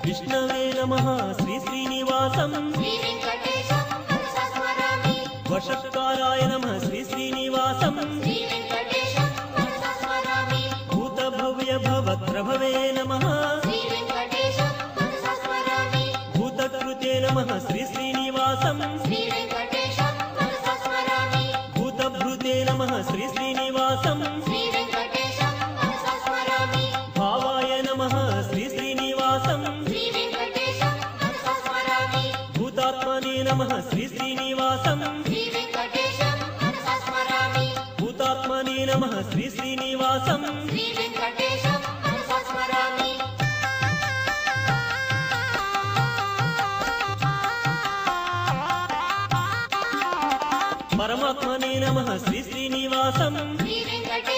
విష్ణవే నమః శ్రీ శ్రీనివాసం శ్రీ వెంకటేశం మనసా స్మరామి వషత్కారాయ నమః శ్రీ శ్రీనివాసం శ్రీ వెంకటేశం మనసా స్మరామి భూత భవ్య భవత్ప్రభవే నమః శ్రీ వెంకటేశం మనసా స్మరామి భూతకృతే నమః శ్రీ శ్రీనివాసం శ్రీ వెంకటేశం మనసా స్మరామి భూతభృతే నమః శ్రీ శ్రీనివాసం శ్రీ వెంకటేశం మనసా స్మరామి భావాయ నమః శ్రీ శ్రీనివాసం శ్రీ వెంకటేశం మనసా స్మరామి భూతాత్మనే నమః శ్రీ శ్రీనివాసం శ్రీ వెంకటేశం మనసా స్మరామి భూతాత్మనే నమః శ్రీ శ్రీనివాసం శ్రీ వెంకటేశం మనసా స్మరామి పరమాత్మనే నమః శ్రీ శ్రీనివాసం శ్రీ వెంకటేశం